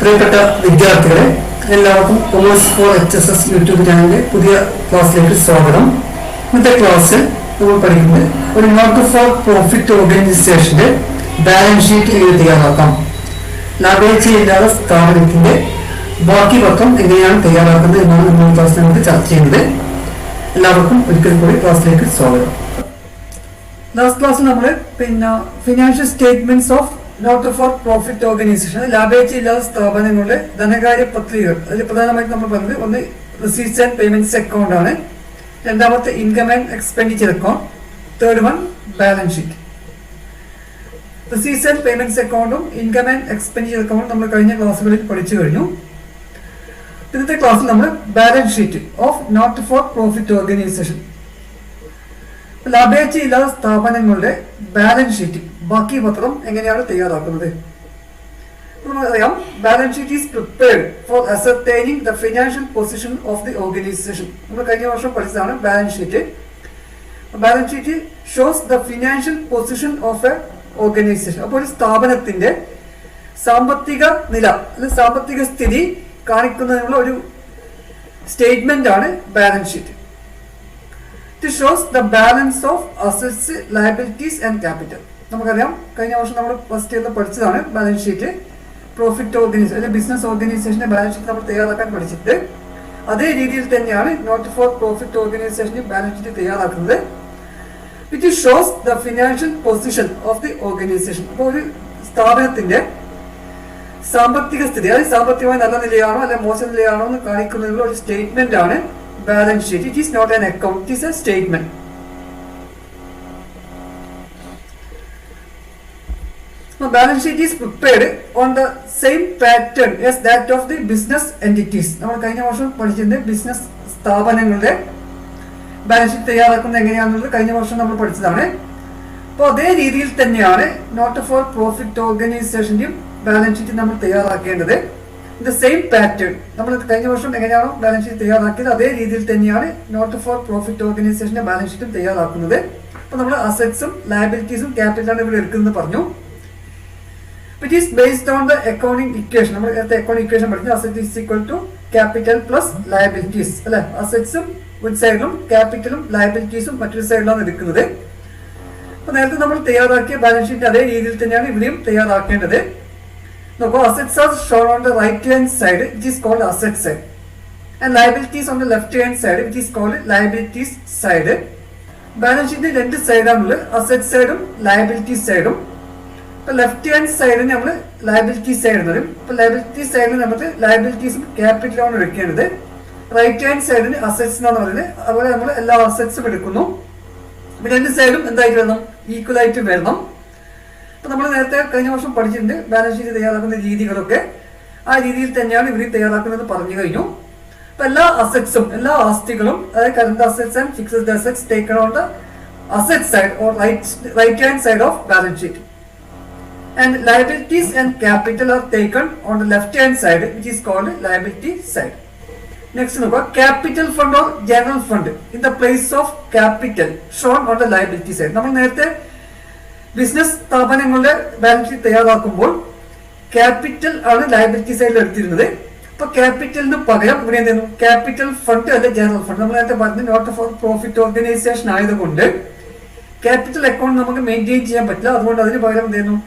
പ്രിയപ്പെട്ട വിദ്യാർത്ഥികളെ, എല്ലാവർക്കും കൊമേഴ്സ് ഫോർ HSS യൂട്യൂബ് ചാനലിലെ പുതിയ ക്ലാസ്സിലേക്ക് സ്വാഗതം. ഇന്നത്തെ ക്ലാസ്സിൽ നമ്മൾ പഠിക്കുന്നത് ഒരു നോട്ട് ഫോർ പ്രോഫിറ്റ് ഓർഗനൈസേഷന്റെ ബാലൻസ് ഷീറ്റ് എങ്ങനെ തയ്യാറാക്കാം, ലാഭേച്ഛയില്ലാത്ത സ്ഥാപനത്തിന്റെ ബാക്കി പത്രം എങ്ങനെയാണ് തയ്യാറാക്കുന്നത് എന്നാണ് നമ്മൾ ക്ലാസ്സിൽ നമുക്ക് ചർച്ച ചെയ്യുന്നത്. എല്ലാവർക്കും ഒരിക്കൽ കൂടി ക്ലാസ്സിലേക്ക് സ്വാഗതം. ലാസ്റ്റ് ക്ലാസ്സിൽ നമ്മൾ financial statements of not for profit organisation, ലാഭേച്ഛയില്ലാത്ത സ്ഥാപനങ്ങളുടെ ധനകാര്യ പത്രികകൾ, അതിൽ പ്രധാനമായിട്ട് നമ്മൾ പറഞ്ഞത് ഒന്ന് റിസീറ്റ്സ് ആൻഡ് പേയ്മെന്റ്സ് അക്കൗണ്ട് ആണ്, രണ്ടാമത്തെ income and expenditure account, third one balance sheet. Receipts and payments അക്കൗണ്ടും ഇൻകം ആൻഡ് എക്സ്പെൻഡിച്ചർ അക്കൗണ്ടും നമ്മൾ കഴിഞ്ഞ ക്ലാസ്സുകളിൽ പഠിച്ചു കഴിഞ്ഞു. ഇന്നത്തെ ക്ലാസ്സിൽ നമ്മൾ balance sheet of not for profit organisation, ലാഭേച്ഛയില്ലാത്ത സ്ഥാപനങ്ങളുടെ ബാലൻസ് ഷീറ്റ് ബാക്കി പത്രം എങ്ങനെയാണ് തയ്യാറാക്കുന്നത്. നമുക്കറിയാം, balance sheet is prepared for ascertaining the financial position of the organisation. നമ്മൾ കഴിഞ്ഞ വർഷം പഠിച്ചതാണ് balance sheet. Balance sheet shows the financial position of A organisation. അപ്പോൾ ഒരു സ്ഥാപനത്തിന്റെ സാമ്പത്തിക നില അല്ലെങ്കിൽ സാമ്പത്തിക സ്ഥിതി കാണിക്കുന്നതിനുള്ള ഒരു സ്റ്റേറ്റ്മെന്റ് ആണ് balance sheet. It shows the balance of assets, liabilities and capital. നമുക്കറിയാം, കഴിഞ്ഞ വർഷം നമ്മൾ ഫസ്റ്റ് ഇയറിൽ പഠിച്ചതാണ് ബാലൻസ് ഷീറ്റ്. പ്രോഫിറ്റ് ഓർഗനൈസേഷൻ അല്ലെങ്കിൽ ബിസിനസ് ഓർഗനൈസേഷന്റെ ബാലൻസ് ഷീറ്റ് നമ്മൾ തയ്യാറാക്കാൻ പഠിച്ചിട്ട് അതേ രീതിയിൽ തന്നെയാണ് നോട്ട് ഫോർ പ്രോഫിറ്റ് ഓർഗനൈസേഷന്റെ ബാലൻസ് ഷീറ്റ് തയ്യാറാക്കുന്നത്. Which shows the financial position of the organisation. അപ്പോൾ ഒരു സ്ഥാപനത്തിന്റെ സാമ്പത്തിക സ്ഥിതി, അതായത് സാമ്പത്തികമായി നല്ല നിലയാണോ അല്ലെ മോശം നിലയാണോ എന്ന് കാണിക്കുന്നതിനുള്ള ഒരു സ്റ്റേറ്റ്മെന്റ് ആണ് balance sheet. It is not an account, it is a statement. Now, balance sheet is prepared on the same pattern as that of the business entities. നമ്മൾ കഴിഞ്ഞ വർഷം പഠിച്ചിട്ടുണ്ട് ബിസിനസ് സ്ഥാപനങ്ങളുടെ ബാലൻസ് ഷീറ്റ് തയ്യാറാക്കുന്നത് എങ്ങനെയാണെന്നുള്ളത് കഴിഞ്ഞ വർഷം നമ്മൾ പഠിച്ചതാണ്. അപ്പോൾ അതേ രീതിയിൽ തന്നെയാണ് നോട്ട് ഫോർ പ്രോഫിറ്റ് ഓർഗനൈസേഷന്റെയും ബാലൻസ് ഷീറ്റ് നമ്മൾ തയ്യാറാക്കേണ്ടത്. ദ സെയിം പാറ്റേൺ നമ്മൾ കഴിഞ്ഞ വർഷം എങ്ങനെയാണോ ബാലൻസ് ഷീറ്റ് തയ്യാറാക്കിയത് അതേ രീതിയിൽ തന്നെയാണ് നോട്ട് ഫോർ പ്രോഫിറ്റ് ഓർഗനൈസേഷന്റെ ബാലൻസ് ഷീറ്റും തയ്യാറാക്കുന്നത്. അപ്പൊ നമ്മൾ അസറ്റ്സും ലയബിലിറ്റീസും ക്യാപിറ്റലാണ് ഇവിടെ എടുക്കുന്നത് പറഞ്ഞു. It is based on the accounting equation. നമ്മൾ നേരത്തെ അക്കൗണ്ടിംഗ് ഇക്വേഷൻ പഠിച്ചു. Asset is equal to capital plus liabilities അല്ലെ. അസറ്റ്സും ഒരു സൈഡിലും ക്യാപിറ്റലും ലയബിലിറ്റീസും മറ്റൊരു സൈഡിലാണ് എടുക്കുന്നത്. അപ്പൊ നേരത്തെ നമ്മൾ തയ്യാറാക്കിയ ബാലൻസ് ഷീറ്റ് അതേ രീതിയിൽ തന്നെയാണ് ഇവിടെയും തയ്യാറാക്കേണ്ടത്. Now, assets are shown on the right hand side, which is called asset side, and liabilities on the left hand side, which is called liabilities side. Balance sheet രണ്ട് സൈഡാണുള്ളത്, അസറ്റ് സൈഡും liability സൈഡും. ഇപ്പൊ left hand സൈഡിന് നമ്മൾ liability side എന്ന് പറയും. ഇപ്പൊ liability സൈഡിൽ നമുക്ക് ലയബിലിറ്റീസും ക്യാപിറ്റലാണ് എടുക്കേണ്ടത്. റൈറ്റ് ഹാൻഡ് സൈഡിന് അസറ്റ്സ് എന്നാണ് പറയുന്നത്. അതുപോലെ നമ്മൾ എല്ലാ അസറ്റ്സും എടുക്കുന്നു. രണ്ട് സൈഡും എന്തായിട്ട് വരണം, ഈക്വൽ ആയിട്ട് വരണം. നമ്മൾ നേരത്തെ കഴിഞ്ഞ വർഷം പഠിച്ചിട്ടുണ്ട് ബാലൻസ് ഷീറ്റ് തയ്യാറാക്കുന്ന രീതികളൊക്കെ. ആ രീതിയിൽ തന്നെയാണ് ഇവർ തയ്യാറാക്കുന്നത് പറഞ്ഞു കഴിഞ്ഞു. അപ്പൊ എല്ലാ അസറ്റ്സും എല്ലാ ആസ്തികളും, അതായത് current assets and fixed assets taken on the asset side or right hand side of balance sheet, and liabilities and capital are taken on the left hand side, which is called liability side. Next നോക്കുക, capital fund or general fund in the place of capital shown on the liability side. നമ്മൾ നേരത്തെ business സ്ഥാപനങ്ങളുടെ balance sheet തയ്യാറാക്കുമ്പോൾ capital ആണ് liability സൈഡിൽ എടുത്തിരുന്നത്. അപ്പൊ ക്യാപിറ്റലിന് പകരം ഇവിടെ എന്ത് ചെയ്യുന്നു, ക്യാപിറ്റൽ ഫണ്ട് അല്ലെ ജനറൽ ഫണ്ട്. നമ്മൾ നേരത്തെ പറഞ്ഞു നോട്ട് ഫോർ പ്രോഫിറ്റ് ഓർഗനൈസേഷൻ ആയതുകൊണ്ട് ക്യാപിറ്റൽ അക്കൗണ്ട് നമുക്ക് മെയിൻറ്റെയിൻ ചെയ്യാൻ പറ്റില്ല. അതുകൊണ്ട് അതിന് പകരം എന്ത് ചെയ്യുന്നു,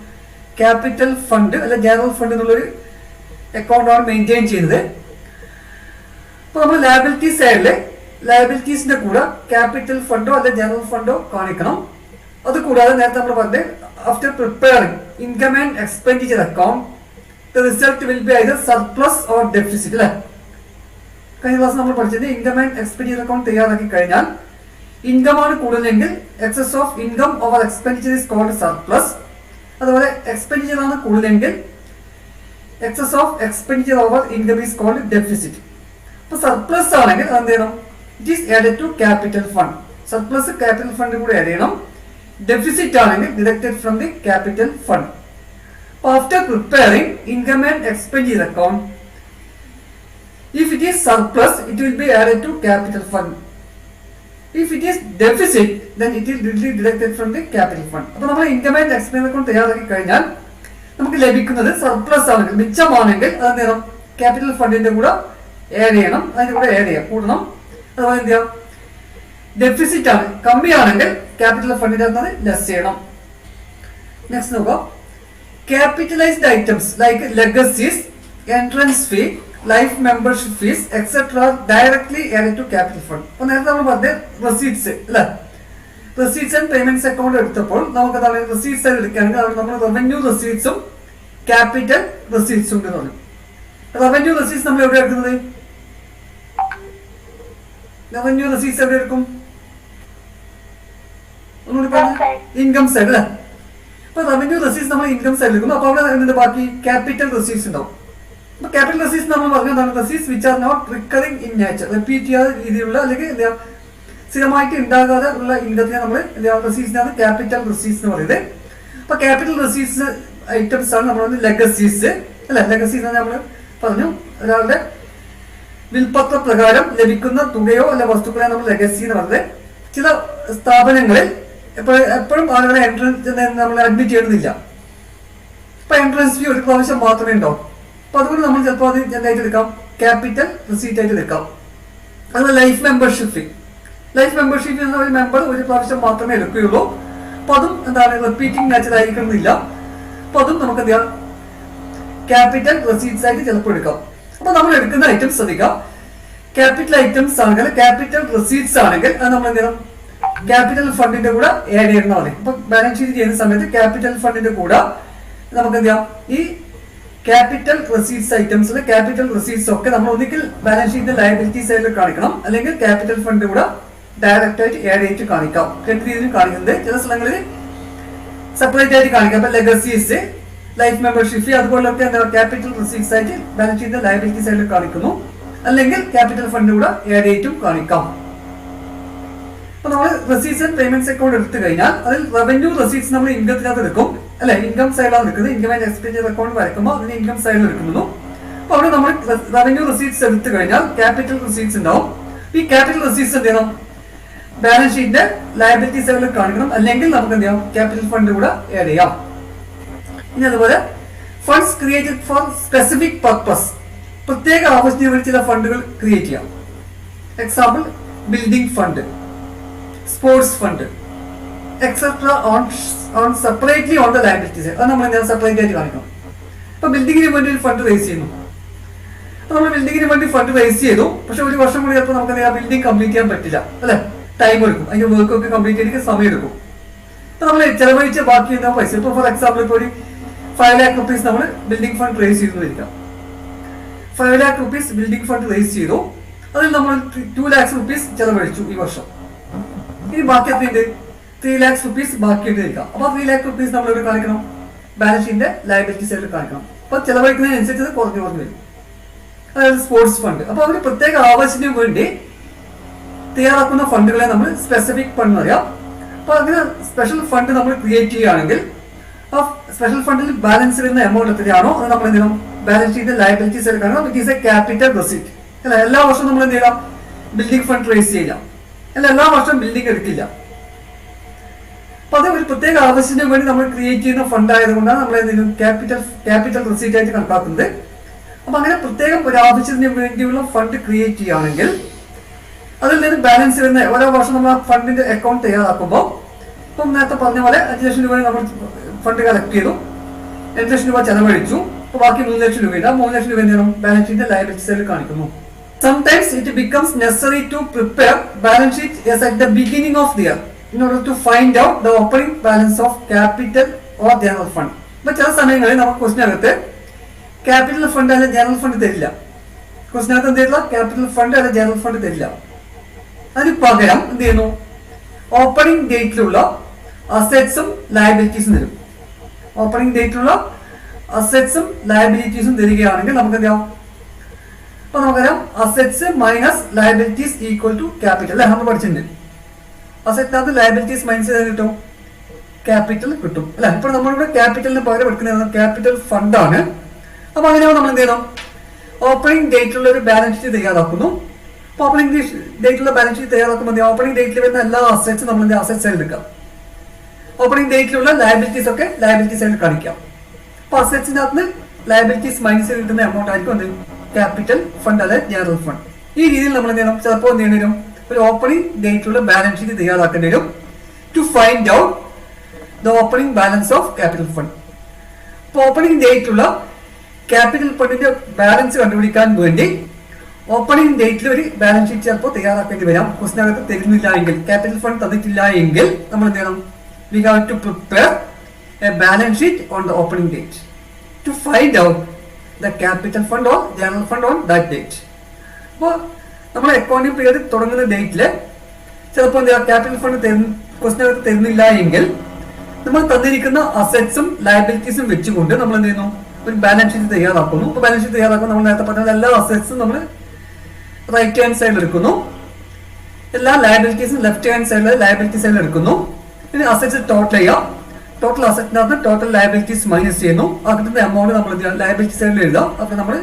ക്യാപിറ്റൽ ഫണ്ട് അല്ലെ ജനറൽ ഫണ്ട് എന്നുള്ളൊരു അക്കൗണ്ടാണ് മെയിൻറ്റെയിൻ ചെയ്യുന്നത്. അപ്പൊ നമ്മൾ ലയബിലിറ്റി സൈഡില് ലയബിലിറ്റീസിന്റെ കൂടെ ക്യാപിറ്റൽ ഫണ്ടോ അല്ലെ ജനറൽ ഫണ്ടോ കാണിക്കണം. അത് കൂടാതെ നേരത്തെ നമ്മൾ പറഞ്ഞത് after preparing income and expenditure account the result will be either surplus or deficit അല്ലെ. കഴിഞ്ഞ ക്ലാസ് നമ്മൾ പഠിച്ചത് ഇൻകം ആൻഡ് എക്സ്പെൻഡിച്ചർ അക്കൗണ്ട് തയ്യാറാക്കി കഴിഞ്ഞാൽ ഇൻകം ആണ് കൂടുതലെങ്കിൽ excess of income over expenditure is called surplus. അതുപോലെ എക്സ്പെൻഡിച്ചർ ആണ് കൂടുതലെങ്കിൽ excess of expenditure over income is called deficit. അപ്പൊ സർപ്ലസ് ആണെങ്കിൽ എന്ത് ചെയ്യണം, it is added to capital fund. Surplus capital fund കൂടെ ആഡ് ചെയ്യണം. Deficit ആണെങ്കിൽ deducted from the capital fund. After preparing income and expenditure account, if it is surplus, it will be added to capital fund. If it is deficit, then it will be deducted from the capital fund. അപ്പോൾ നമ്മൾ income and expenditure account തയ്യാറാക്കി കഴിഞ്ഞാൽ നമുക്ക് ലഭിക്കുന്നത് surplus ആണെങ്കിൽ, മിച്ചമാണെങ്കിൽ അത് എന്ത് ചെയ്യണം, ക്യാപിറ്റൽ ഫണ്ടിന്റെ കൂടെ ആഡ് ചെയ്യണം, അതിന്റെ കൂടെ ആഡ് ചെയ്യാം, കൂടണം. അതുപോലെ എന്ത് ചെയ്യാം, ഡെഫിസിറ്റ് ആണ്, കമ്മിയാണെങ്കിൽ ക്യാപിറ്റൽ ഫണ്ടിന്റെ അകത്ത് ലെസ് ചെയ്യണം. നെക്സ്റ്റ് നോക്കാം, capitalised items like legacies, entrance fee, life membership fees etcetera directly add to capital fund. അപ്പൊ നേരത്തെ നമ്മൾ പറഞ്ഞ റെസീറ്റ്സ് അല്ലെ, റെസീറ്റ്സ് ആൻഡ് പേയ്മെന്റ്സ് അക്കൗണ്ട് എടുത്തപ്പോൾ നമുക്ക് അതാണ് റെസീറ്റ്സ് ആയിട്ട് എടുക്കുകയാണെങ്കിൽ അവിടെ നമ്മൾ റവന്യൂ റെസീറ്റ്സും ക്യാപിറ്റൽ റെസീറ്റ്സും ഉണ്ട് പറഞ്ഞു. റവന്യൂ റെസീറ്റ്സ് നമ്മൾ എവിടെ എടുക്കുന്നത്, റവന്യൂ റെസീറ്റ്സ് എവിടെ എടുക്കും, ഒന്നുകൂടി പറഞ്ഞു, ഇൻകം സൈഡ് അല്ലെ. അപ്പൊ റവന്യൂ റെസീറ്റ്സ് നമ്മൾ ഇൻകം സൈഡിൽ എടുക്കുന്നു. അപ്പൊ അവിടെ എന്ത് ബാക്കി ക്യാപിറ്റൽ റെസീറ്റ്സ് ഉണ്ടാവും. അപ്പൊ ക്യാപിറ്റൽ റെസീറ്റ്സ് നമ്മൾ പറഞ്ഞതാണ് receipts which are not recurring in nature, repeat ചെയ്യാത്ത രീതിയിലുള്ള അല്ലെങ്കിൽ എന്താ സ്ഥിരമായിട്ട് ഉണ്ടാകാതെ ഉള്ള ഇൻകത്തിനെ നമ്മൾ റെസീറ്റ്സിനാണ് ക്യാപിറ്റൽ റെസീറ്റ്സ് എന്ന് പറയുന്നത്. അപ്പൊ ക്യാപിറ്റൽ റെസീറ്റ്സ് ഐറ്റംസ് ആണ് നമ്മൾ ലെഗസീസ് അല്ലെ. ലെഗസീസ് നമ്മൾ പറഞ്ഞു, ഒരാളുടെ വിൽപ്പത്ര പ്രകാരം ലഭിക്കുന്ന തുകയോ അല്ല വസ്തുക്കളെ നമ്മൾ ലെഗസി എന്ന് പറയുന്നത്. ചില സ്ഥാപനങ്ങളിൽ എപ്പോഴും ആളുകളെ എൻട്രൻസ് നമ്മൾ അഡ്മിറ്റ് ചെയ്യുന്നില്ല. ഇപ്പൊ എൻട്രൻസ് ഫീ ഒരു പ്രാവശ്യം മാത്രമേ ഉണ്ടാവും. അപ്പൊ അതുകൊണ്ട് നമ്മൾ ചിലപ്പോൾ അത് എന്തായിട്ട് എടുക്കാം, ക്യാപിറ്റൽ റെസീറ്റ് ആയിട്ട് എടുക്കാം. അതുപോലെ ലൈഫ് മെമ്പർഷിപ്പ് ഫീ, ലൈഫ് മെമ്പർഷിപ്പ് എന്ന ഒരു മെമ്പർ ഒരു പ്രാവശ്യം മാത്രമേ എടുക്കുകയുള്ളൂ. അപ്പൊ അതും എന്താണ് റിപ്പീറ്റിംഗ് നാച്ചർ ആയിരിക്കണമെന്നില്ല. അപ്പൊ അതും നമുക്ക് എന്ത് ചെയ്യാം, ക്യാപിറ്റൽ റെസീറ്റ്സ് ആയിട്ട് ചിലപ്പോൾ എടുക്കാം. അപ്പൊ നമ്മൾ എടുക്കുന്ന ഐറ്റംസ് ശ്രദ്ധിക്കാം, ക്യാപിറ്റൽ ഐറ്റംസ് ആണെങ്കിൽ, ക്യാപിറ്റൽ റെസീറ്റ്സ് ആണെങ്കിൽ അത് നമ്മൾ എന്ത് ചെയ്യണം, ക്യാപിറ്റൽ ഫണ്ടിന്റെ കൂടെ ആഡ് ചെയ്യണം മതി. അപ്പൊ ബാലൻസ് ഷീറ്റ് ചെയ്യുന്ന സമയത്ത് ക്യാപിറ്റൽ ഫണ്ടിന്റെ കൂടെ നമുക്ക് എന്ത് ചെയ്യാം, ഈ ക്യാപിറ്റൽ റെസീറ്റ്സ് ഐറ്റംസിൽ ക്യാപിറ്റൽ റെസീറ്റ്സ് ഒക്കെ നമ്മൾ ഒന്നിക്കൽ ബാലൻസ് ഷീറ്റിന്റെ ലയബിലിറ്റി സൈഡിൽ കാണിക്കണം, അല്ലെങ്കിൽ ക്യാപിറ്റൽ ഫണ്ട് കൂടെ ഡയറക്റ്റ് ആയിട്ട് ആഡ് ചെയ്തിട്ട് കാണിക്കാം. രണ്ട് രീതിയിൽ കാണിക്കുന്നത്, ചില സ്ഥലങ്ങളിൽ സെപ്പറേറ്റ് ആയിട്ട് കാണിക്കാം. അപ്പൊ ലെഗസീസ്, ലൈഫ് മെമ്പർഷിപ്പ് ഫീ അതുപോലൊക്കെ എന്താ ക്യാപിറ്റൽ റെസീറ്റ്സ് ആയിട്ട് ബാലൻസ് ഷീറ്റിന്റെ ലയബിലിറ്റി സൈഡിൽ കാണിക്കുന്നു, അല്ലെങ്കിൽ ക്യാപിറ്റൽ ഫണ്ട് കൂടെ ആഡ് ചെയ്തിട്ടും കാണിക്കാം. അപ്പൊ നമ്മൾ റെസീറ്റ്സ് ആൻഡ് പേയ്മെന്റ്സ് അക്കൗണ്ട് എടുത്തു കഴിഞ്ഞാൽ അതിൽ റവന്യൂ റെസീറ്റ്സ് നമ്മൾ ഇൻകത്തിനകത്ത് എടുക്കും അല്ലെ, ഇൻകം സൈഡിലാണ് എടുക്കുന്നത്. ഇൻകം ആൻഡ് എക്സ്പെൻഡിച്ചർ അക്കൗണ്ട് വരയ്ക്കുമ്പോൾ അതിന് ഇൻകം സൈഡിൽ എടുക്കുന്നു. അപ്പൊ അവിടെ നമ്മൾ റവന്യൂ റെസീറ്റ്സ് എടുത്തു കഴിഞ്ഞാൽ ക്യാപിറ്റൽ റെസീറ്റ്സ് ഉണ്ടാവും. ഈ ക്യാപിറ്റൽ റെസീറ്റ്സ് എന്ത് ചെയ്യണം, ബാലൻസ് ഷീറ്റിന്റെ ലയബിലിറ്റി സൈഡിൽ കാണിക്കണം, അല്ലെങ്കിൽ നമുക്ക് എന്ത് ചെയ്യാം, ക്യാപിറ്റൽ ഫണ്ട് കൂടെ ആഡ് ചെയ്യാം. ഇനി അതുപോലെ funds created for specific purpose, പ്രത്യേക ആവശ്യത്തിന് വേണ്ടി ചില ഫണ്ടുകൾ ക്രിയേറ്റ് ചെയ്യാം. Example building fund, sports fund etcetera on separately on the liability side. അത് നമ്മൾ എന്താണ് സെപ്പറേറ്റ് ആയിട്ട് കാണിക്കണം. ഇപ്പൊ ബിൽഡിങ്ങിന് വേണ്ടി ഒരു ഫണ്ട് റേസ് ചെയ്യുന്നു. അപ്പൊ നമ്മൾ ബിൽഡിങ്ങിന് വേണ്ടി ഫണ്ട് റേസ് ചെയ്തു, പക്ഷെ ഒരു വർഷം കൂടി ചിലപ്പോൾ നമുക്ക് ആ ബിൽഡിംഗ് കംപ്ലീറ്റ് ചെയ്യാൻ പറ്റില്ല അല്ലെ, ടൈം എടുക്കും, അതിന്റെ വർക്ക് ഒക്കെ കംപ്ലീറ്റ് ചെയ്തിട്ട് സമയം എടുക്കും. അപ്പൊ നമ്മൾ ചെലവഴിച്ച ബാക്കി എന്താ പൈസ, ഇപ്പൊ ഫോർ എക്സാമ്പിൾ ഇപ്പോൾ ഒരു 5 lakh rupees നമ്മൾ ബിൽഡിംഗ് ഫണ്ട് റേസ് ചെയ്തു ഇരിക്കാം. 5 lakh rupees building fund raise ചെയ്തു, അതിൽ നമ്മൾ 2 lakhs rupees ചെലവഴിച്ചു ഈ വർഷം. ഇനി ബാക്കി എത്രയുണ്ട്, 3 lakhs rupees ബാക്കിയുണ്ട് ഇരിക്കാം. അപ്പൊ 3 lakh rupees നമ്മൾ ഇവിടെ കാണിക്കണം, ബാലൻസ് ഷീറ്റിന്റെ ലയബിലിറ്റി സൈഡിൽ കാണിക്കണം. അപ്പൊ ചെലവഴിക്കുന്നതിനനുസരിച്ച് കുറഞ്ഞു വരും. അതായത് സ്പോർട്സ് ഫണ്ട്, അപ്പൊ ഒരു പ്രത്യേക ആവശ്യത്തിന് വേണ്ടി തയ്യാറാക്കുന്ന ഫണ്ടുകളെ നമ്മൾ സ്പെസിഫിക് ഫണ്ട് എന്ന് പറയാം. അപ്പൊ അങ്ങനെ സ്പെഷ്യൽ ഫണ്ട് നമ്മൾ ക്രിയേറ്റ് ചെയ്യുകയാണെങ്കിൽ ആ സ്പെഷ്യൽ ഫണ്ടിൽ ബാലൻസ് വരുന്ന എമൗണ്ട് എത്രയാണോ അത് നമ്മൾ എന്ത് ചെയ്യണം, ബാലൻസ് ഷീറ്റിന്റെ ലയബിലിറ്റി സൈഡിൽ കാണണം. It is A capital receipt അല്ല. എല്ലാ വർഷവും നമ്മൾ എന്ത് ചെയ്യണം, ബിൽഡിംഗ് ഫണ്ട് റേസ് ചെയ്യാം അല്ല, എല്ലാ വർഷവും ബിൽഡിംഗ് എടുക്കില്ല. അപ്പൊ അത് ഒരു പ്രത്യേക ആവശ്യത്തിന് വേണ്ടി നമ്മൾ ക്രിയേറ്റ് ചെയ്യുന്ന ഫണ്ട് ആയതുകൊണ്ടാണ് നമ്മൾ എന്തെങ്കിലും ക്യാപിറ്റൽ റെസീറ്റ് ആയിട്ട് കണക്കാക്കുന്നത്. അപ്പൊ അങ്ങനെ പ്രത്യേകം ഒരു ആവശ്യത്തിന് വേണ്ടിയുള്ള ഫണ്ട് ക്രിയേറ്റ് ചെയ്യുകയാണെങ്കിൽ അതിൽ നിന്ന് ബാലൻസ് വരുന്ന ഓരോ വർഷം നമ്മൾ ആ ഫണ്ടിന്റെ അക്കൗണ്ട് തയ്യാറാക്കുമ്പോൾ, ഇപ്പം നേരത്തെ പറഞ്ഞ പോലെ 5 ലക്ഷം രൂപ നമ്മൾ ഫണ്ട് കളക്ട് ചെയ്തു, 2 ലക്ഷം രൂപ ചെലവഴിച്ചു, അപ്പൊ ബാക്കി 3 ലക്ഷം രൂപ ഉണ്ട്. ആ 3 ലക്ഷം രൂപ എന്ത് ചെയ്യണം, ബാലൻസ് ഷീറ്റിന്റെ ലയബിലിറ്റി സൈഡിൽ കാണിക്കുന്നു. Sometimes it becomes necessary to prepare balance sheet as at the beginning of the year in order to find out the opening balance of capital or general fund. അപ്പൊ ചില സമയങ്ങളിൽ നമുക്ക് ക്വസ്റ്റിനകത്ത് ക്യാപിറ്റൽ ഫണ്ട് അല്ല general fund തരില്ല. ക്വസ്റ്റിനകത്ത് എന്ത് ചെയ്യില്ല, capital fund അല്ല general fund തരില്ല. അതിന് പകരം എന്ത് ചെയ്യുന്നു, ഓപ്പണിംഗ് ഡേറ്റിലുള്ള അസെറ്റ്സും ലയബിലിറ്റീസും തരും. ഓപ്പണിംഗ് ഡേറ്റിലുള്ള അസെറ്റ്സും ലയബിലിറ്റീസും തരികയാണെങ്കിൽ നമുക്ക് എന്താവും, അപ്പൊ നമുക്കറിയാം assets minus liabilities equal to capital അല്ലെ, നമ്മൾ പഠിച്ചിട്ടുണ്ട്. അസെറ്റിനകത്ത് ലയബിലിറ്റീസ് മൈനസ് ചെയ്താൽ കിട്ടും, ക്യാപിറ്റൽ കിട്ടും അല്ലെ. ഇപ്പോൾ നമ്മളിവിടെ ക്യാപിറ്റലിന് പകരം എടുക്കുന്നത് ക്യാപിറ്റൽ ഫണ്ടാണ്. അപ്പൊ അങ്ങനെയാവും നമ്മൾ എന്ത് ചെയ്യണം, ഓപ്പണിംഗ് ഡേറ്റിലുള്ള ഒരു ബാലൻസ് ഷീറ്റ് തയ്യാറാക്കുന്നു. അപ്പൊ ഓപ്പണിംഗ് ഡേറ്റിലുള്ള ബാലൻസ് ഷീറ്റ് തയ്യാറാക്കുമ്പോൾ ഓപ്പണിംഗ് ഡേറ്റിൽ വരുന്ന എല്ലാ അസെറ്റ്സും നമ്മൾ അസെറ്റ് സൈഡിൽ എടുക്കാം. ഓപ്പണിംഗ് ഡേറ്റിലുള്ള ലയബിലിറ്റീസ് ഒക്കെ ലയബിലിറ്റി സൈഡിൽ കാണിക്കാം. അപ്പൊ അസറ്റ്സിനകത്ത് ലയബിലിറ്റീസ് മൈനസ് കിട്ടുന്ന എമൗണ്ട് ആയിരിക്കും എന്ത് ക്യാപിറ്റൽ ഫണ്ട് അല്ലെ ജനറൽ ഫണ്ട്. ഈ രീതിയിൽ നമ്മൾ എന്ത് ചെയ്യണം, ചിലപ്പോൾ എന്ത് ചെയ്യേണ്ടി വരും, ഒരു ഓപ്പണിംഗ് ഡേറ്റുള്ള ബാലൻസ് ഷീറ്റ് തയ്യാറാക്കേണ്ടി വരും to find out the opening balance of capital fund. അപ്പോൾ ഓപ്പണിംഗ് ഡേറ്റുള്ള ക്യാപിറ്റൽ ഫണ്ടിന്റെ ബാലൻസ് കണ്ടുപിടിക്കാൻ വേണ്ടി ഓപ്പണിംഗ് ഡേറ്റിൽ ഒരു ബാലൻസ് ഷീറ്റ് ചിലപ്പോൾ തയ്യാറാക്കേണ്ടി വരാം. ക്വസ്റ്റിനകത്ത് തരുന്നില്ല എങ്കിൽ, ക്യാപിറ്റൽ ഫണ്ട് തന്നിട്ടില്ല എങ്കിൽ നമ്മൾ എന്ത് ചെയ്യണം, we have to prepare a balance sheet on the opening date to find out the capital fund or general fund on that date. അപ്പോൾ നമ്മൾ അക്കൗണ്ടിംഗ് പീരീഡ് തുടങ്ങുന്ന ഡേറ്റില് ചിലപ്പോൾ ക്യാപിറ്റൽ ഫണ്ട് ക്വസ്റ്റിനകത്ത് തരുന്നില്ല എങ്കിൽ നമ്മൾ തന്നിരിക്കുന്ന അസറ്റ്സും ലയബിലിറ്റീസും വെച്ചുകൊണ്ട് നമ്മൾ എന്ത് ചെയ്യുന്നു, ഒരു ബാലൻസ് ഷീറ്റ് തയ്യാറാക്കുന്നു. അപ്പോൾ ബാലൻസ് ഷീറ്റ് തയ്യാറാക്കുമ്പോൾ നമ്മൾ നേരത്തെ പറഞ്ഞ എല്ലാ അസറ്റ്സും നമ്മൾ റൈറ്റ് ഹാൻഡ് സൈഡിൽ എടുക്കുന്നു, എല്ലാ ലയബിലിറ്റീസും ലെഫ്റ്റ് ഹാൻഡ് സൈഡിൽ ലയബിലിറ്റി സൈഡിൽ എടുക്കുന്നു. ഇനി അസറ്റ്സ് ടോട്ടൽ ചെയ്യാം. ടോട്ടൽ അസറ്റിനകത്ത് ടോട്ടൽ ലയബിലിറ്റീസ് മൈനസ് ചെയ്യുന്നു. ആ കിട്ടുന്ന എമൗണ്ട് നമ്മൾ ലയബിലിറ്റി സൈഡിൽ എഴുതാം. അപ്പോൾ നമ്മൾ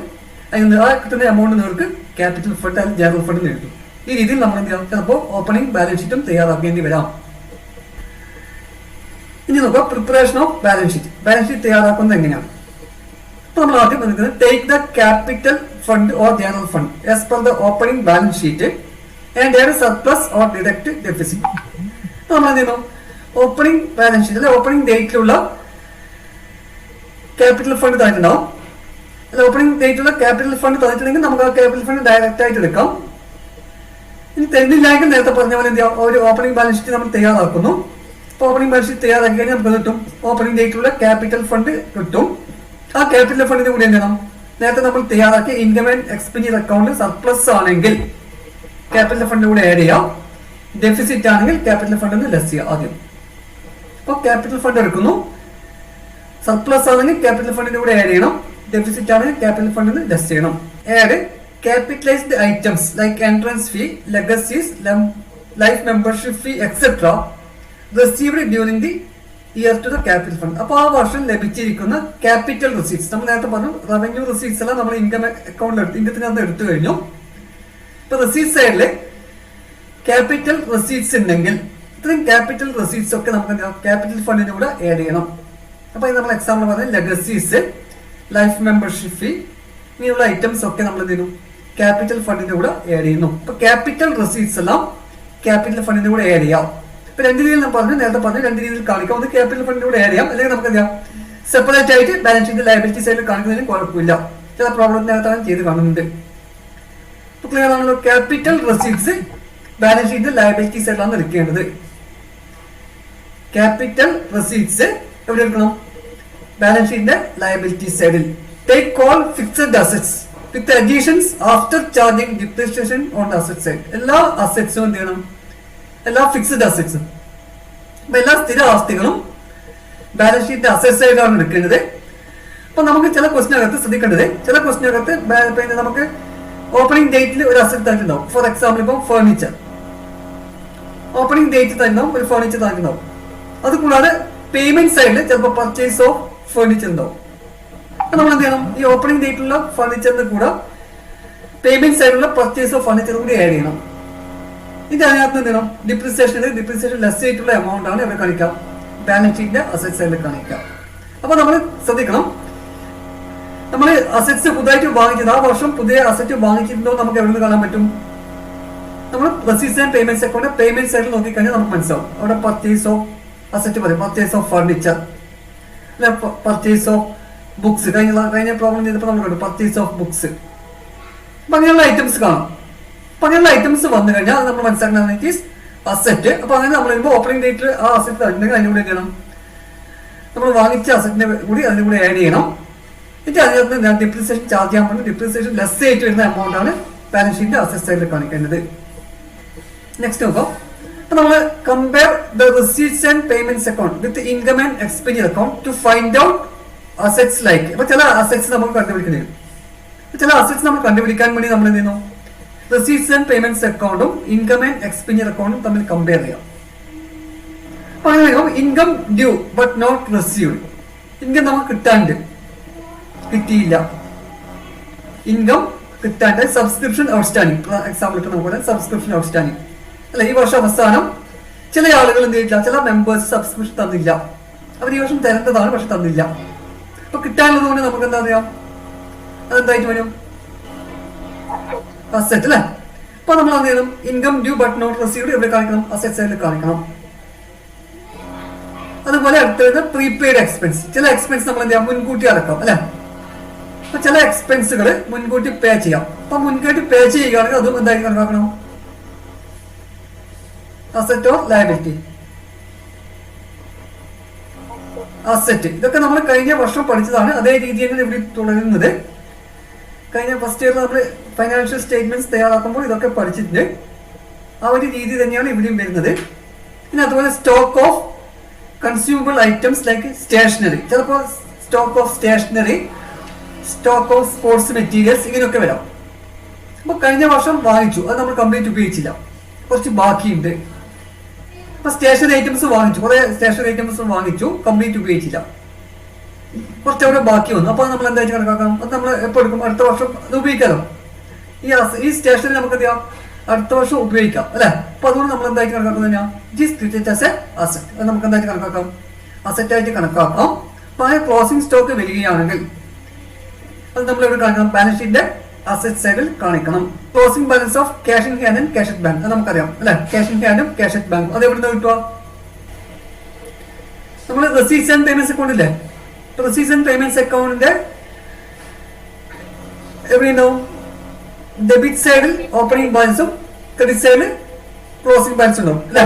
ആ കിട്ടുന്ന എമൗണ്ട് നിങ്ങൾക്ക് ക്യാപിറ്റൽ ഫണ്ട് അല്ലെങ്കിൽ ജനറൽ ഫണ്ട് എഴുതും. ഈ രീതിയിൽ നമ്മൾ എന്ത് ചെയ്യാം, ചിലപ്പോൾ ഓപ്പണിംഗ് ബാലൻസ് ഷീറ്റും തയ്യാറാക്കേണ്ടി വരാം. ഇനി നോക്കാം preparation of balance sheet. Balance sheet തയ്യാറാക്കുന്നത് എങ്ങനെയാണ്? അപ്പൊ നമ്മൾ ആദ്യം പറഞ്ഞത് take the capital fund or general fund as per the opening balance sheet and add surplus or deduct deficit. നമ്മൾ എന്ത് ചെയ്യുന്നു, ഓപ്പണിംഗ് ബാലൻസ് ഷീറ്റ് അല്ലെ ഓപ്പണിംഗ് ഡേറ്റിലുള്ള ക്യാപിറ്റൽ ഫണ്ട് തന്നിട്ടുണ്ടാവും. അല്ല ഓപ്പണിംഗ് ഡേറ്റിലുള്ള ക്യാപിറ്റൽ ഫണ്ട് തന്നിട്ടുണ്ടെങ്കിൽ നമുക്ക് ആ ക്യാപിറ്റൽ ഫണ്ട് ഡയറക്റ്റ് ആയിട്ട് എടുക്കാം. ഇനി തരുന്നില്ലെങ്കിൽ നേരത്തെ പറഞ്ഞ പോലെ എന്ത് ചെയ്യാം, ഒരു ഓപ്പണിംഗ് ബാലൻസ് ഷീറ്റ് നമ്മൾ തയ്യാറാക്കുന്നു. ഓപ്പണിംഗ് ബാലൻസ് ഷീറ്റ് തയ്യാറാക്കി കഴിഞ്ഞാൽ നമുക്ക് കിട്ടും ഓപ്പണിംഗ് ഡേറ്റിലുള്ള ക്യാപിറ്റൽ ഫണ്ട് കിട്ടും. ആ ക്യാപിറ്റൽ ഫണ്ടിന്റെ കൂടെ എന്ത് ചെയ്യണം, നേരത്തെ നമ്മൾ തയ്യാറാക്കിയ income and expenditure account surplus ആണെങ്കിൽ ക്യാപിറ്റൽ ഫണ്ട് കൂടെ ആഡ് ചെയ്യാം. ഡെഫിസിറ്റ് ആണെങ്കിൽ ക്യാപിറ്റൽ ഫണ്ട് ലെസ് ചെയ്യാം ആദ്യം. അപ്പോൾ ക്യാപിറ്റൽ ഫണ്ട് എടുക്കുന്നു. സർപ്ലസ് ആണെങ്കിൽ ക്യാപിറ്റൽ ഫണ്ടിന്റെ കൂടെ ആഡ് ചെയ്യണം. ഡെഫിസിറ്റ് ആണെങ്കിൽ ക്യാപിറ്റൽ ഫണ്ടിന് ലെസ് ചെയ്യണം. Add capitalised items like entrance fee, legacies, life membership fee etcetera received during the year to the capital fund. അപ്പോൾ ആ വർഷം ലഭിച്ചിരിക്കുന്ന ക്യാപിറ്റൽ റിസീറ്റ്സ്, നമ്മൾ നേരത്തെ പറഞ്ഞു റവന്യൂ റിസീറ്റ്സ് എല്ലാം നമ്മൾ ഇൻകം അക്കൗണ്ടിൽ ഇൻകത്തിനകത്ത് എടുത്തു കഴിഞ്ഞു. ഇപ്പൊ റിസീറ്റ് സൈഡില് ക്യാപിറ്റൽ റിസീറ്റ്സ് ഉണ്ടെങ്കിൽ ഇത്രയും ക്യാപിറ്റൽ റിസീറ്റ്സ് ഒക്കെ നമുക്ക് ക്യാപിറ്റൽ ഫണ്ടിന്റെ കൂടെ ആഡ് ചെയ്യണം. അപ്പൊ ഇത് നമ്മൾ എക്സാമ്പിൾ പറഞ്ഞ ലെഗസീസ്, ലൈഫ് മെമ്പർഷിപ്പ് ഫീ ഇങ്ങനെയുള്ള ഐറ്റംസ് ഒക്കെ നമ്മൾ എന്ത് ചെയ്യുന്നു, ക്യാപിറ്റൽ ഫണ്ടിന്റെ കൂടെ ആഡ് ചെയ്യുന്നു. അപ്പൊ ക്യാപിറ്റൽ റിസീറ്റ്സ് എല്ലാം ക്യാപിറ്റൽ ഫണ്ടിന്റെ കൂടെ ആഡ് ചെയ്യാം. ഇപ്പൊ രണ്ട് രീതിയിൽ ഞാൻ പറഞ്ഞു, നേരത്തെ പറഞ്ഞു രണ്ട് രീതിയിൽ കാണിക്കാം. ഒന്ന് ക്യാപിറ്റൽ ഫണ്ടിന്റെ കൂടെ ആഡ് ചെയ്യാം, അല്ലെങ്കിൽ നമുക്ക് എന്ത് ചെയ്യാം, സെപ്പറേറ്റ് ആയിട്ട് ബാലൻസ് ഷീറ്റ് ലയബിലിറ്റി സൈഡിൽ കാണിക്കുന്നതിന് കുഴപ്പമില്ല. ചില പ്രോബ്ലത്തിനകത്താണ് ചെയ്ത് കാണുന്നുണ്ട്. ഇപ്പൊ ക്ലിയർ ആണല്ലോ. Capital receipts balance sheet liability സൈഡിലാണ് എടുക്കേണ്ടത്. ക്യാപിറ്റൽ റെസീറ്റ്സ് എവിടെ എടുക്കണം, ബാലൻസ് ഷീറ്റിന്റെ ലയബിലിറ്റി സൈഡിൽ. Take all fixed assets with additions after charging depreciation on asset side. എല്ലാ അസറ്റ്സും എന്ത് ചെയ്യണം, എല്ലാ ഫിക്സഡ് അസറ്റ്സും, അപ്പൊ എല്ലാ സ്ഥിര ആസ്തികളും ബാലൻസ് ഷീറ്റ് അസറ്റ് സൈഡിലാണ് എടുക്കേണ്ടത്. അപ്പൊ നമുക്ക് ചില ക്വസ്റ്റിനകത്ത് ശ്രദ്ധിക്കേണ്ടത്, ചില ക്വസ്റ്റിനകത്ത് നമുക്ക് ഓപ്പണിംഗ് ഡേറ്റിൽ ഒരു അസറ്റ് തന്നിട്ടുണ്ടാവും. ഫോർ എക്സാമ്പിൾ ഇപ്പം ഫർണിച്ചർ, ഓപ്പണിംഗ് ഡേറ്റ് തന്നിട്ടുണ്ടാവും, ഒരു ഫർണിച്ചർ തന്നിട്ടുണ്ടാവും. അത് കൂടാതെ പേയ്മെന്റ് സൈഡിൽ ചിലപ്പോൾ പർച്ചേസ് ഓഫ് ഫർണിച്ചർ ഉണ്ടാവും. അപ്പൊ നമ്മൾ എന്ത് ചെയ്യണം, ഈ ഓപ്പണിംഗ് ഡേറ്റിലുള്ള ഫർണിച്ചറിന്റെ കൂടെ പേയ്മെന്റ് സൈഡിലുള്ള പർച്ചേസ് ഓഫ് ഫർണിച്ചർ കൂടി ആഡ് ചെയ്യണം. ഇത് അതിനകത്ത് എന്ത് ചെയ്യണം, ഡിപ്രീസിയേഷൻ ലെസ് ആയിട്ടുള്ള എമൗണ്ട് ആണ് ഇവിടെ കാണിക്കാം, ബാലൻസ് ഷീറ്റിന്റെ അസറ്റ് സൈഡിൽ കാണിക്കാം. അപ്പൊ നമ്മൾ ശ്രദ്ധിക്കണം, നമ്മൾ അസറ്റ്സ് പുതുതായിട്ട് വാങ്ങിച്ചത് ആ വർഷം പുതിയ അസറ്റ് വാങ്ങിച്ചിട്ടുണ്ടോ നമുക്ക് എവിടെ നിന്ന് കാണാൻ പറ്റും, നമ്മൾ receipts and payments account payment സൈഡിൽ നോക്കിക്കഴിഞ്ഞാൽ നമുക്ക് മനസ്സിലാവും. അവിടെ പർച്ചേസ് ഓഫ് അസറ്റ് പറയും, purchase of furniture, purchase of books, കഴിഞ്ഞ പ്രോബ്ലം ചെയ്തപ്പോൾ നമ്മൾ കണ്ടു പർച്ചേസ് ഓഫ് ബുക്സ്. അപ്പൊ അങ്ങനെയുള്ള ഐറ്റംസ് കാണാം. അപ്പൊ അങ്ങനെയുള്ള ഐറ്റംസ് വന്നു കഴിഞ്ഞാൽ അത് നമ്മൾ മനസ്സിലാക്കുന്നത് അസറ്റ്. അപ്പൊ അങ്ങനെ നമ്മൾ വരുമ്പോൾ ഓപ്പണിംഗ് ഡേറ്റിൽ ആ അസറ്റ് ഉണ്ടെങ്കിൽ അതിന്റെ കൂടെ ചെയ്യണം, നമ്മൾ വാങ്ങിച്ച അസറ്റിന്റെ കൂടി അതിന്റെ കൂടെ ആഡ് ചെയ്യണം. എന്നിട്ട് അതിനകത്ത് ഡിപ്രീസിയേഷൻ ചാർജ് ചെയ്യാൻ പറ്റും. ഡിപ്രീസിയേഷൻ ലെസ് ആയിട്ട് വരുന്ന എമൗണ്ട് ആണ് ബാലൻസ് ഷീറ്റിന്റെ അസറ്റ് സൈഡിൽ കാണിക്കേണ്ടത്. നെക്സ്റ്റ് നോക്കാം. അപ്പൊ നമ്മൾ compare the receipts and payments account with income and expenditure account to find out assets like. അപ്പൊ ചില അസറ്റ്സ് നമുക്ക് കണ്ടുപിടിക്കേണ്ടി വരും. ചില അസറ്റ്സ് നമ്മൾ കണ്ടുപിടിക്കാൻ വേണ്ടി നമ്മൾ എന്ത് ചെയ്യുന്നു, റിസീറ്റ്സ് ആൻഡ് പേയ്മെന്റ്സ് അക്കൗണ്ടും ഇൻകം ആൻഡ് എക്സ്പെൻഡിച്ചർ അക്കൗണ്ടും തമ്മിൽ കമ്പയർ ചെയ്യാം. അപ്പൊ അങ്ങനെ income due but not received, income നമുക്ക് കിട്ടിയില്ല, ഇൻകം കിട്ടാണ്ട്. സബ്സ്ക്രിപ്ഷൻ ഔട്ട്സ്റ്റാൻഡിങ്, എക്സാമ്പിൾ ഇട്ട് നമുക്ക് സബ്സ്ക്രിപ്ഷൻ ഔട്ട്സ്റ്റാൻഡിങ് അല്ല, ഈ വർഷം അവസാനം ചില ആളുകൾ എന്ത് ചെയ്തില്ല, ചില മെമ്പേഴ്സ് സബ്സ്ക്രിപ്ഷൻ തന്നില്ല, അവർ ഈ വർഷം തരേണ്ടതാണ് പക്ഷെ തന്നില്ല. അപ്പൊ ഇപ്പൊ കിട്ടാനുള്ളത് കൊണ്ട് നമുക്ക് എന്താ അറിയാം, അതെന്തായിട്ട് വരും, അസറ്റ് അല്ലേ. അപ്പൊ നമ്മൾ എന്ത് ചെയ്യണം, income due but not received എവിടെ കാണിക്കണം, അസറ്റ് സൈഡിൽ കാണിക്കണം. അതുപോലെ അടുത്തത് പ്രീപെയ്ഡ് എക്സ്പെൻസ്. ചില എക്സ്പെൻസ് നമ്മൾ എന്ത് ചെയ്യാം, മുൻകൂട്ടി അടക്കാം അല്ലെ. അപ്പൊ ചില എക്സ്പെൻസുകൾ മുൻകൂട്ടി പേ ചെയ്യാം. അപ്പൊ മുൻകൂട്ടി പേ ചെയ്യുകയാണെങ്കിൽ അതും എന്തായി കണക്കാക്കണം, അസറ്റ് ഓർ ലയബിലിറ്റി. അസറ്റ് ഇതൊക്കെ നമ്മൾ കഴിഞ്ഞ വർഷം പഠിച്ചതാണ്, അതേ രീതിയാണ് ഇവിടെ തുടരുന്നത്. കഴിഞ്ഞ ഫസ്റ്റ് ഇയറിൽ നമ്മൾ ഫൈനാൻഷ്യൽ സ്റ്റേറ്റ്മെന്റ്സ് തയ്യാറാക്കുമ്പോൾ ഇതൊക്കെ പഠിച്ചിട്ടുണ്ട്. ആ ഒരു രീതി തന്നെയാണ് ഇവിടെയും വരുന്നത്. പിന്നെ അതുപോലെ stock of consumable items like stationery, ചിലപ്പോൾ stock of stationery, stock of sports materials, ഇങ്ങനെയൊക്കെ വരാം. അപ്പൊ കഴിഞ്ഞ വർഷം വാങ്ങിച്ചു, അത് നമ്മൾ കംപ്ലീറ്റ് ഉപയോഗിച്ചില്ല, കുറച്ച് ബാക്കിയുണ്ട്. അപ്പൊ സ്റ്റേഷനറി ഐറ്റംസ് വാങ്ങിച്ചു, കുറെ സ്റ്റേഷനറി ഐറ്റംസ് വാങ്ങിച്ചു, കംപ്ലീറ്റ് ഉപയോഗിച്ചില്ല, കുറച്ചവിടെ ബാക്കി വന്നു. അപ്പൊ നമ്മൾ എന്തായിട്ട് കണക്കാക്കാം, അത് നമ്മൾ എപ്പോൾ എടുക്കും, അടുത്ത വർഷം അത് ഉപയോഗിക്കാമല്ലോ. ഈ സ്റ്റേഷനറി നമുക്ക് എന്ത് ചെയ്യാം, അടുത്ത വർഷം ഉപയോഗിക്കാം അല്ലെ. അപ്പൊ അതുകൊണ്ട് നമ്മൾ എന്തായിട്ട് കണക്കാക്കുന്നത്, അസറ്റ്, അത് നമുക്ക് എന്തായിട്ട് കണക്കാക്കാം, അസറ്റ് ആയിട്ട് കണക്കാക്കാം. അപ്പൊ ആ ക്ലോസിംഗ് സ്റ്റോക്ക് വരികയാണെങ്കിൽ അത് നമ്മൾ ഇവിടെ കാണിക്കണം, ബാലൻസ് ഷീറ്റിന്റെ അസറ്റ് സൈഡിൽ കാണിക്കണം. Closing balance of cash in hand and cash at bank, അത് നമുക്കറിയാം അല്ലെ. ക്യാഷ് ഇൻ ഹാൻഡും ക്യാഷ് അറ്റ് ബാങ്ക് അത് എവിടുന്ന് കിട്ടുക, നമ്മൾ റെസീറ്റ്സ് ആൻഡ് പേയ്മെന്റ്സ് അക്കൗണ്ട് ഇല്ലേ, റെസീറ്റ്സ് ആൻഡ് പേയ്മെന്റ്സ് അക്കൗണ്ടിന്റെ എവിടെയുണ്ടാവും, ഡെബിറ്റ് സൈഡിൽ ഓപ്പണിംഗ് ബാലൻസും ക്രെഡിറ്റ് സൈഡിൽ ക്ലോസിംഗ് ബാലൻസ് ഉണ്ടാവും അല്ലെ.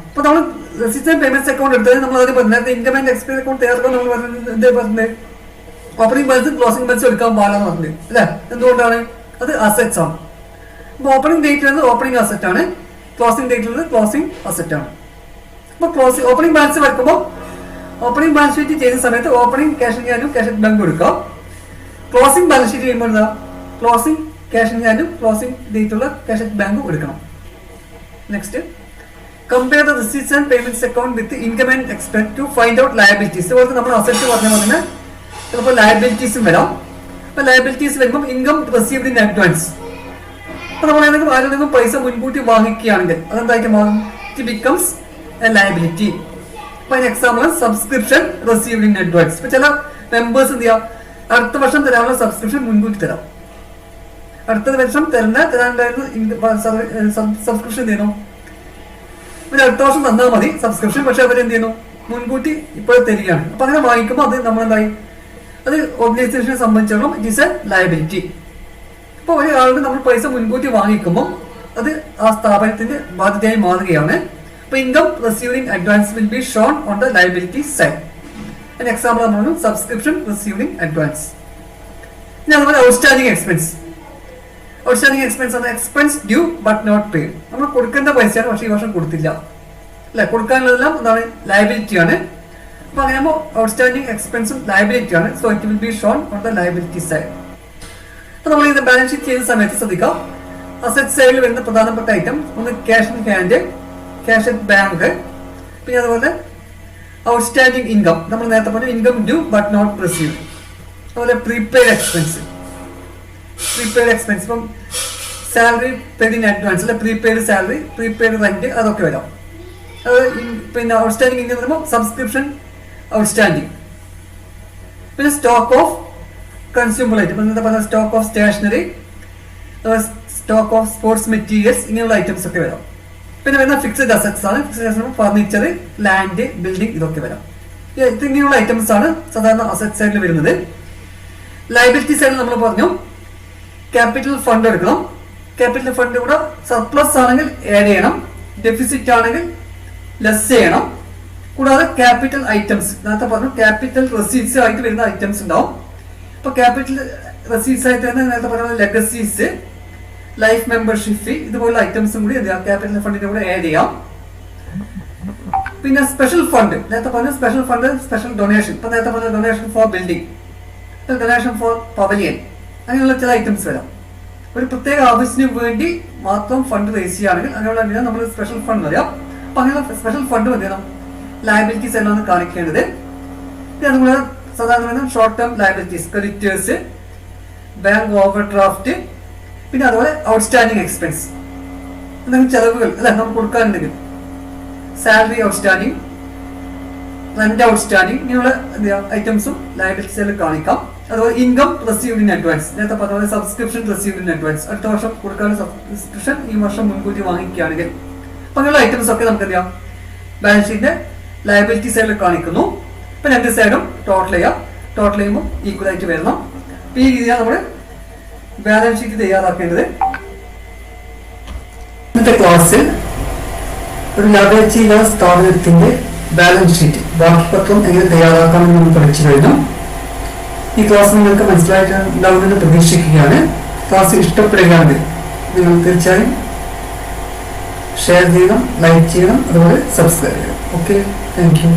അപ്പൊ നമ്മൾ റെസീറ്റ്സ് ആൻഡ് പേയ്മെന്റ്സ് അക്കൗണ്ട് എടുത്തത് നമ്മൾ ആദ്യം പറഞ്ഞത് ഇൻകം ആൻഡ് എക്സ്പെൻസ് അക്കൗണ്ട് തയ്യാറാക്കാൻ നമ്മൾ പറഞ്ഞത് ഓപ്പണിംഗ് ബാലൻസും ക്ലോസിംഗ് ബാലൻസും എടുക്കാൻ പാടാന്ന് പറഞ്ഞത് അല്ലെ. എന്തുകൊണ്ടാണ്, അത് അസറ്റ്സ് ആണ്. അപ്പൊ ഓപ്പണിംഗ് ഡേറ്റിൽ ഓപ്പണിംഗ് അസറ്റ് ആണ്, ക്ലോസിംഗ് ഡേറ്റിൽ ക്ലോസിംഗ് അസറ്റ് ആണ്. അപ്പൊ ഓപ്പണിംഗ് ബാലൻസ് വയ്ക്കുമ്പോൾ ഓപ്പണിംഗ് ബാലൻസ് ഷീറ്റ് ചെയ്യുന്ന സമയത്ത് ഓപ്പണിംഗ് ക്യാഷ് ഇൻ ഹാൻഡും ക്യാഷ് അറ്റ് ബാങ്ക് എടുക്കാം. ക്ലോസിംഗ് ബാലൻസ് ഷീറ്റ് ചെയ്യുമ്പോൾ എന്താ, ക്ലോസിംഗ് ക്യാഷ് ഇൻ ഹാൻഡും ക്ലോസിംഗ് ഡേറ്റുള്ള ക്യാഷ് അറ്റ് ബാങ്കും എടുക്കണം. Next, compare the receipts and payments account with income and expense to find out liabilities. ഇതുപോലെ നമ്മൾ അസറ്റ് പറഞ്ഞ പോലെ തന്നെ ചിലപ്പോൾ ലയബിലിറ്റീസും വരാം. അപ്പൊ ലയബിലിറ്റീസ് വരുമ്പോൾ ഇൻകം റിസീവ്ഡ് ഇൻ അഡ്വാൻസ്. അപ്പൊ നമ്മൾ ഏതെങ്കിലും ആരെങ്കിലും പൈസ മുൻകൂട്ടി വാങ്ങിക്കുകയാണെങ്കിൽ അതെന്തായിട്ട് മാറും, ഇറ്റ് ബിക്കംസ് എ ലയബിലിറ്റി. അപ്പൊ അതിന് example subscription received in advance. ഇപ്പൊ ചില മെമ്പേഴ്സ് എന്ത് ചെയ്യാം, അടുത്ത വർഷം തരാനുള്ള സബ്സ്ക്രിപ്ഷൻ മുൻകൂട്ടി തരാം. അടുത്ത വർഷം തരാണ്ടായിരുന്നു സബ്സ്ക്രിപ്ഷൻ ചെയ്യണം, പിന്നെ അടുത്ത വർഷം തന്നാൽ മതി സബ്സ്ക്രിപ്ഷൻ. പക്ഷെ അവർ എന്ത് ചെയ്യുന്നു, മുൻകൂട്ടി ഇപ്പോൾ തരികയാണ്. അപ്പൊ അങ്ങനെ വാങ്ങിക്കുമ്പോൾ അത് നമ്മളെന്തായി, അത് ഓർഗനൈസേഷനെ സംബന്ധിച്ചിടത്തോളം ഇറ്റ് ഈസ് എ ലയബിലിറ്റി. അപ്പോൾ ഒരാളുടെ നമ്മൾ പൈസ മുൻകൂട്ടി വാങ്ങിക്കുമ്പോൾ അത് ആ സ്ഥാപനത്തിന്റെ ബാധ്യതയായി മാറുകയാണ്. അപ്പോൾ income received in advance will be shown on the liability side. അതിന് എക്സാമ്പിൾ നമ്മൾ സബ്സ്ക്രിപ്ഷൻ റിസീവ്ഡ് ഇൻ അഡ്വാൻസ്. ഇനി അതുപോലെ ഔട്ട്സ്റ്റാൻഡിംഗ് എക്സ്പെൻസ്. ഔട്ട്സ്റ്റാൻഡിംഗ് എക്സ്പെൻസ് ആണ് expense due but not paid. നമ്മൾ കൊടുക്കേണ്ട പൈസയാണ്, പക്ഷേ ഈ വർഷം കൊടുത്തില്ല അല്ലെ. കൊടുക്കാനുള്ളതെല്ലാം എന്താണ്, ലയബിലിറ്റി ആണ്. അപ്പൊ അങ്ങനെ ഔട്ട്സ്റ്റാൻഡിംഗ് എക്സ്പെൻസും ലയബിലിറ്റി ആണ്. So it will be shown on the liability side. അപ്പൊ നമ്മൾ ഇത് ബാലൻസ് ഷീറ്റ് ചെയ്യുന്ന സമയത്ത് ശ്രദ്ധിക്കാം, അസറ്റ് സൈഡിൽ വരുന്ന പ്രധാനപ്പെട്ട ഐറ്റം ഒന്ന് cash in hand, cash at bank, പിന്നെ അതുപോലെ ഔട്ട്സ്റ്റാൻഡിംഗ് ഇൻകം. നമ്മൾ നേരത്തെ പറഞ്ഞു income due but not received. അതുപോലെ പ്രീപെയ്ഡ് എക്സ്പെൻസ്. പ്രീപെയ്ഡ് എക്സ്പെൻസ് ഇപ്പം സാലറി പെയ്ഡ് ഇൻ അഡ്വാൻസ് അല്ലെ, പ്രീപെയ്ഡ് സാലറി, പ്രീപെയ്ഡ് റെന്റ്, അതൊക്കെ വരാം. അത് പിന്നെ ഔട്ട്സ്റ്റാൻഡിംഗ് ഇൻകം എന്ന് പറയുമ്പോൾ സബ്സ്ക്രിപ്ഷൻ ഔട്ട്സ്റ്റാൻഡിംഗ്. പിന്നെ സ്റ്റോക്ക് ഓഫ് കൺസ്യൂമബിൾ ഐറ്റം, എന്താ പറയുക, stock of stationery, stock of sports materials, ഇങ്ങനെയുള്ള ഐറ്റംസ് ഒക്കെ വരാം. പിന്നെ വരുന്ന ഫിക്സഡ് അസറ്റ്സ് ആണ്. Fixed assets furniture, land, building, ഇതൊക്കെ വരാം. ഇങ്ങനെയുള്ള ഐറ്റംസ് ആണ് സാധാരണ അസറ്റ് സൈഡിൽ വരുന്നത്. ലയബിലിറ്റി സൈഡിൽ നമ്മൾ പറഞ്ഞു ക്യാപിറ്റൽ ഫണ്ട് എടുക്കണം. ക്യാപിറ്റൽ ഫണ്ട് കൂടെ സർപ്ലസ് ആണെങ്കിൽ ആഡ് ചെയ്യണം, ഡെഫിസിറ്റ് ആണെങ്കിൽ ലെസ് ചെയ്യണം. കൂടാതെ ക്യാപിറ്റൽ ഐറ്റംസ്, നേരത്തെ പറഞ്ഞു ക്യാപിറ്റൽ റെസീറ്റ്സ് ആയിട്ട് വരുന്ന ഐറ്റംസ് ഉണ്ടാവും. ഇപ്പൊ ക്യാപിറ്റൽ റെസീറ്റ്സ് ആയിട്ട് തന്നെ നേരത്തെ പറയുന്നത് ലെഗസീസ്, ലൈഫ് മെമ്പർഷിപ്പ് ഫീ, ഇതുപോലുള്ള ഐറ്റംസും കൂടി ക്യാപിറ്റൽ ഫണ്ടിന്റെ കൂടെ ആഡ് ചെയ്യാം. പിന്നെ സ്പെഷ്യൽ ഫണ്ട്, നേരത്തെ പറഞ്ഞ സ്പെഷ്യൽ ഫണ്ട്, സ്പെഷ്യൽ ഡൊണേഷൻ. ഇപ്പൊ നേരത്തെ പറഞ്ഞ donation for building, donation four pavilion, അങ്ങനെയുള്ള ചില ഐറ്റംസ് വരാം. ഒരു പ്രത്യേക ആവശ്യത്തിന് വേണ്ടി മാത്രം ഫണ്ട് റേസ് ചെയ്യുകയാണെങ്കിൽ അങ്ങനെയുള്ള നമ്മൾ സ്പെഷ്യൽ ഫണ്ട് വരാം. അപ്പൊ അങ്ങനെയുള്ള സ്പെഷ്യൽ ഫണ്ട് എന്ത് ലയബിലിറ്റീസ് എല്ലാം കാണിക്കേണ്ടത്. അതുപോലെ സാധാരണ short term liabilities, creditors, bank over draft, പിന്നെ അതുപോലെ ഔട്ട്സ്റ്റാൻഡിംഗ് എക്സ്പെൻസ്, എന്തെങ്കിലും ചെലവുകൾ അല്ലെ നമുക്ക് കൊടുക്കാനുണ്ടെങ്കിൽ സാലറി ഔട്ട്സ്റ്റാൻഡിംഗ്, റെന്റ് ഔട്ട്സ്റ്റാൻഡിങ് ഇങ്ങനെയുള്ള ഐറ്റംസും ലയബിലിറ്റി സൈഡിൽ കാണിക്കാം. അതുപോലെ ഇൻകം റിസീവ്ഡ് ഇൻ അഡ്വാൻസ്, നേരത്തെ പറഞ്ഞ സബ്സ്ക്രിപ്ഷൻ റിസീവ്ഡ് ഇൻ അഡ്വാൻസ്, അടുത്ത വർഷം കൊടുക്കാനുള്ള സബ്സ്ക്രിപ്ഷൻ ഈ വർഷം മുൻകൂട്ടി വാങ്ങിക്കുകയാണെങ്കിൽ അപ്പൊ അങ്ങനെയുള്ള ഐറ്റംസ് ഒക്കെ നമുക്ക് എന്ത് ചെയ്യാം ബാലൻസ് ഷീറ്റിന്റെ ലയബിലിറ്റി സൈഡിൽ കാണിക്കുന്നു. ഇപ്പൊ രണ്ട് സൈഡും ടോട്ടൽ ചെയ്യാം. ടോട്ടൽ ചെയ്യുമ്പോൾ ഈക്വൽ ആയിട്ട് വരണം. അപ്പൊ ഈ രീതിയാണ് നമ്മൾ ബാലൻസ് ഷീറ്റ് തയ്യാറാക്കേണ്ടത്. ഇന്നത്തെ ക്ലാസ്സിൽ ഒരു ലാഭേച്ഛയില്ലാ സ്ഥാപനത്തിന്റെ ബാലൻസ് ഷീറ്റ് ബാക്കി പത്രം എങ്ങനെ തയ്യാറാക്കാമെന്ന് നമ്മൾ പഠിച്ചു കഴിഞ്ഞു. ഈ ക്ലാസ് നിങ്ങൾക്ക് മനസ്സിലായിട്ടുണ്ടാവുമെന്ന് പ്രതീക്ഷിക്കുകയാണ്. ക്ലാസ് ഇഷ്ടപ്പെടുകയാണെങ്കിൽ നിങ്ങൾ തീർച്ചയായും ഷെയർ ചെയ്യണം, ലൈക്ക് ചെയ്യണം, അതുപോലെ സബ്സ്ക്രൈബ് ചെയ്യണം. Okay, thank you.